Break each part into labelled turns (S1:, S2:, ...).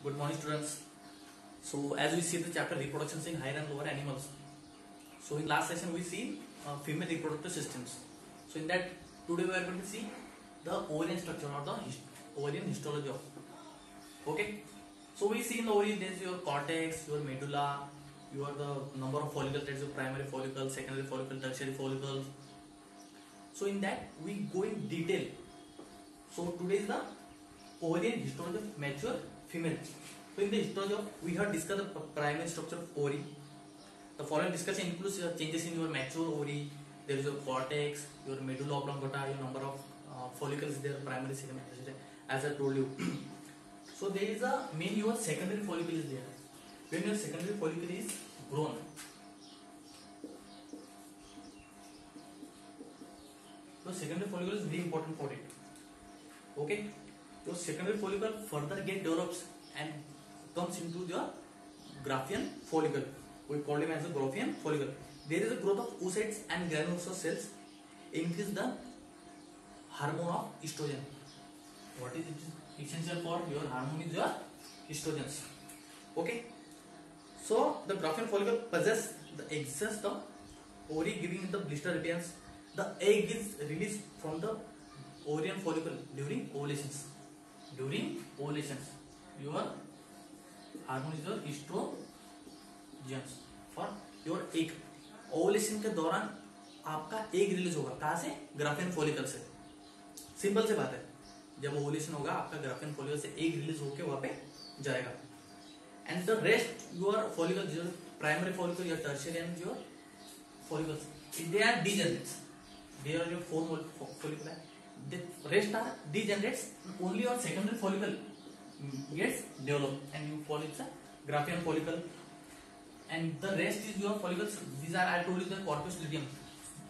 S1: Good morning, students. So, as we see the chapter reproduction in higher and lower animals. So, in last session we see female reproductive systems. So, in that today we are going to see the ovarian structure or the ovarian histology of. Okay. So, we see in the ovary there is your cortex, your medulla, your the number of follicles, that is your primary follicle, secondary follicle, tertiary follicle. So, in that we go in detail. So, today is the ovarian histology of mature female. So in the histology of, we have discussed the primary structure of ovary. The following discussion includes changes in your mature ovary. There is your cortex, your medulla oblongata, your number of follicles there, primary, secondary, as I told you. So there is a main your secondary follicle is there. When your secondary follicle is grown, so secondary follicle is very important for it. Okay. So secondary follicle further get develops and comes into the Graafian follicle. We call him as a Graafian follicle. There is a growth of oocytes and granulosa cells. Increase the hormone of estrogen. What is it essential for your hormone is your estrogens. Okay. So the Graafian follicle possesses the excess of ovary giving the blister retains. The egg is released from the ovarian follicle during ovulations. During ovulations, your hormone is your estrogens for your egg. Ovulation के दौरान आपका egg release होगा कहां से? Graafian follicle से. Simple से बात है, जब ओवुलेशन होगा आपका ग्राफियन फॉलिकल से एग रिलीज होके वहां पे जाएगा. And the rest your follicle, जो प्राइमरी फॉलिकल या tertiary and your follicles, they are degenerates. They are your four follicle है. The rest are degenerates. Only your secondary follicle gets developed, and you call it a Graafian follicle. And the rest is your follicles. These are, I told you, the corpus luteum.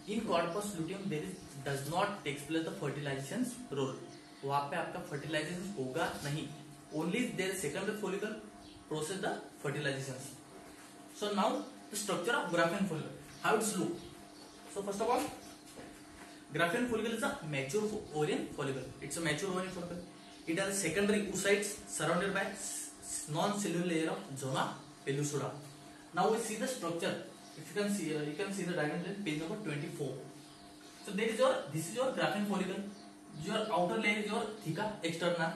S1: In corpus luteum there is does not take place the fertilization role. वहाँ पे आपका fertilization होगा नहीं. Only there is secondary follicle process the fertilization. So now the structure of Graafian follicle. How it's look? So first of all, Graafian follicle is a mature ovarian follicle. It's a mature ovarian follicle. It has secondary oocytes surrounded by non-cellular layer of zona pellucida. Now we see the structure. If you can see the diagram in page number 24. So this is your Graafian follicle. Your outer layer is your theca externa.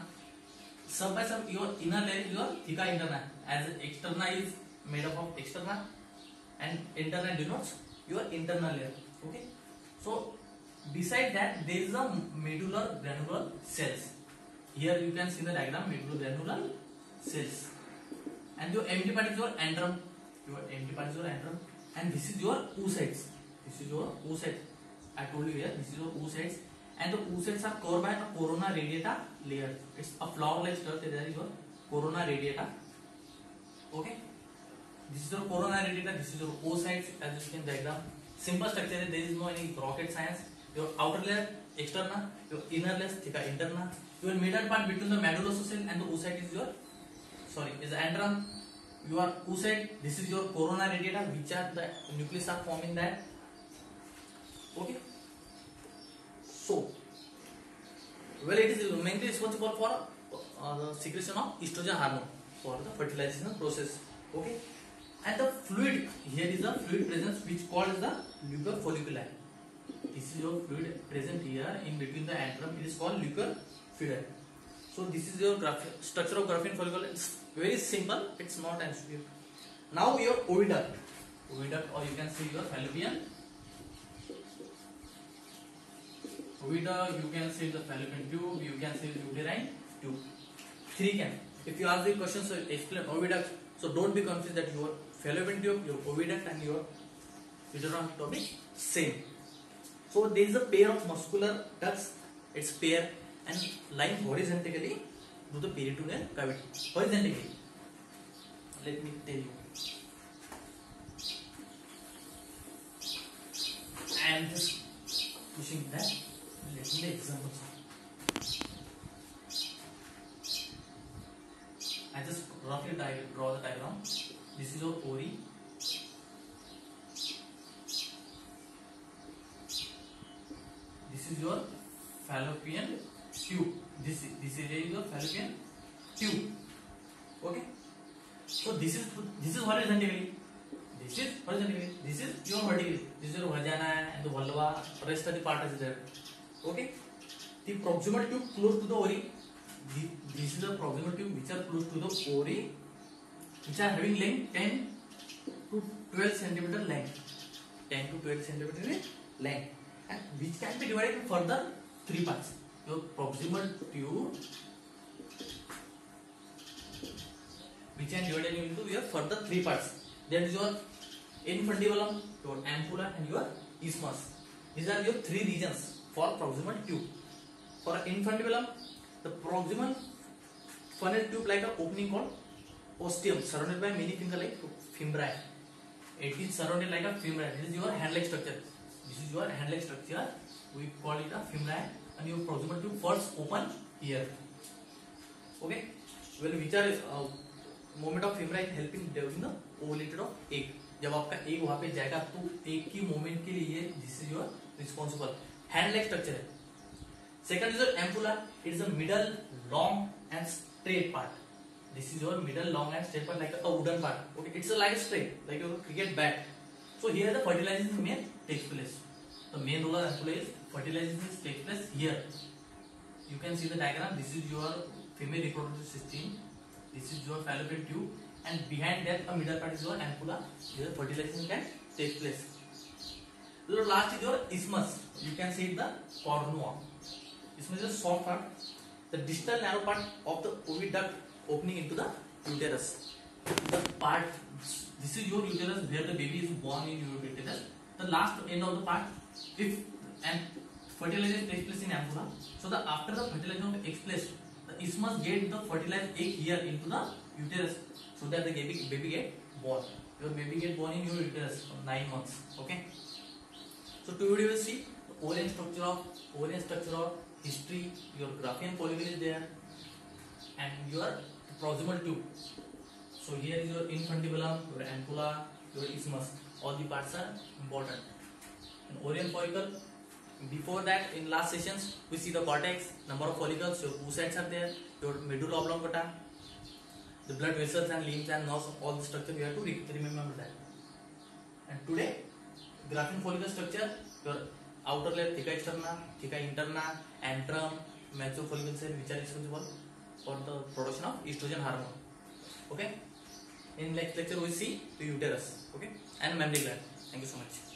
S1: Sub by sub your inner layer is your theca interna. As externa is made up of externa and interna denotes your internal layer. Okay. So beside that there is a medullary granular cells. Here you can see the diagram, medullary granular cells. And your empty part is your antrum. Your empty part is your antrum. And this is your oocytes. This is your oocyte. I told you here, this is your oocytes. And the oocytes are covered by a corona radiata layer. It's a flower-like structure. There is your corona radiata. Okay. This is your corona radiata. This is your oocytes. As you can diagram. Simple structure. There is no any rocket science. Your outer layer externa, your inner layer theca interna. Your middle part between the medullous cell and the oocyte is your is antrum. Your oocyte, this is your corona radiata, which are the nucleus are forming that. Okay. So well, it is mainly responsible for the secretion of estrogen hormone for the fertilization process. Okay. And the fluid, here is the fluid presence which called the Leuker folliculi. This is your fluid present here in between the antrum. It is called Leuker fluid. So this is your structure of Graafian follicle. It's very simple. It's not as weird. Now your oviduct, or you can see your fallopian. Oviduct, you can see the fallopian tube. You can see the uterine tube. Three can. If you ask the question, so explain oviduct. So don't be confused that your fallopian tube, your oviduct, and your uterine tube is same. So there is a pair of muscular ducts. It's pair and lying horizontally to the peritoneal cavity. Horizontally. Let me tell you. I am just pushing that. Let me example. I just roughly draw the diagram. This is your ovary. This is your fallopian tube. This is your fallopian tube. Okay. So this is horizontally. This is horizontally. This is your vertically. This is your vagina and the vulva. Rest of the part is there. Okay. The proximal tube close to the ovary. This is the proximal tube which are close to the ovary, which are having length 10 to 12 centimeter length. 10 to 12 centimeter length, and which can be divided into further 3 parts. Your proximal tube, which can be divided into your further 3 parts. That is your infundibulum, your ampulla, and your isthmus. These are your 3 regions for proximal tube. For infundibulum, the proximal funnel tube like an opening called ostium, surrounded by many finger like fimbriae. It is surrounded like a femur. This is your hand-like structure. This is your hand-like structure. We call it a femur, and your proximal tube first open here. Okay. Well, which are movement of femur is helping developing the ovulated of egg. जब आपका egg वहाँ पे जाएगा तो egg की movement के लिए this is your responsible. Hand-like structure है. Second is your ampulla. It is a middle, long and straight part. This is your middle, long and straight part like a wooden part. Okay, it's a like straight, like your cricket bat. So here the fertilization main takes place. The main role of ampulla is fertilization takes place here. You can see the diagram. This is your female reproductive system. This is your fallopian tube, and behind that a middle part is your ampulla. Here the fertilization can take place. The last is your isthmus. You can see the cornua. Isthmus is a soft part, the distal narrow part of the oviduct opening into the uterus. The part, this is your uterus where the baby is born in your uterus. The last end of the part, if and fertilization takes place in ampulla. So the after the fertilization takes place, the isthmus get the fertilized egg here into the uterus, so that the baby get born. Your baby get born in your uterus for 9 months. Okay. So today we will see the ovarian structure of history. Your Graafian follicle is there, and your proximal tube. So here is your infundibulum, your ampulla, your isthmus. All the parts are important. In ovarian follicle, before that in last sessions we see the cortex, number of follicles, your oocytes are there, your medulla oblongata, the blood vessels and limbs and nerves, all the structure you have to remember that. And today, Graafian follicle structure, your outer layer theca externa, theca interna, antrum, mature follicle cell which are responsible for the production of estrogen hormone. Okay. In next lecture we see the uterus. Okay, and mammary gland. Thank you so much.